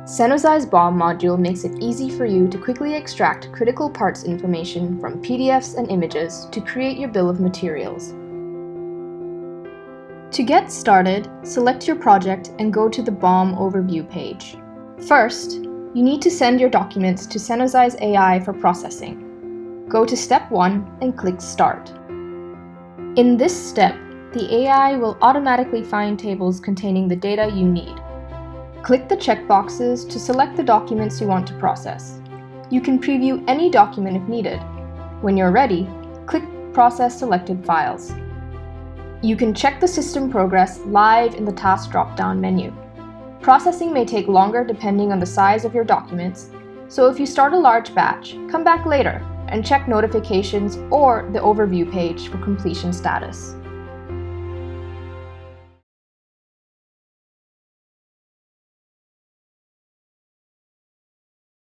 Cenozai's BOM module makes it easy for you to quickly extract critical parts information from PDFs and images to create your bill of materials. To get started, select your project and go to the BOM overview page. First, you need to send your documents to Cenozai's AI for processing. Go to step 1 and click Start. In this step, the AI will automatically find tables containing the data you need. Click the checkboxes to select the documents you want to process. You can preview any document if needed. When you're ready, click Process Selected Files. You can check the system progress live in the Task drop-down menu. Processing may take longer depending on the size of your documents, so if you start a large batch, come back later and check notifications or the overview page for completion status.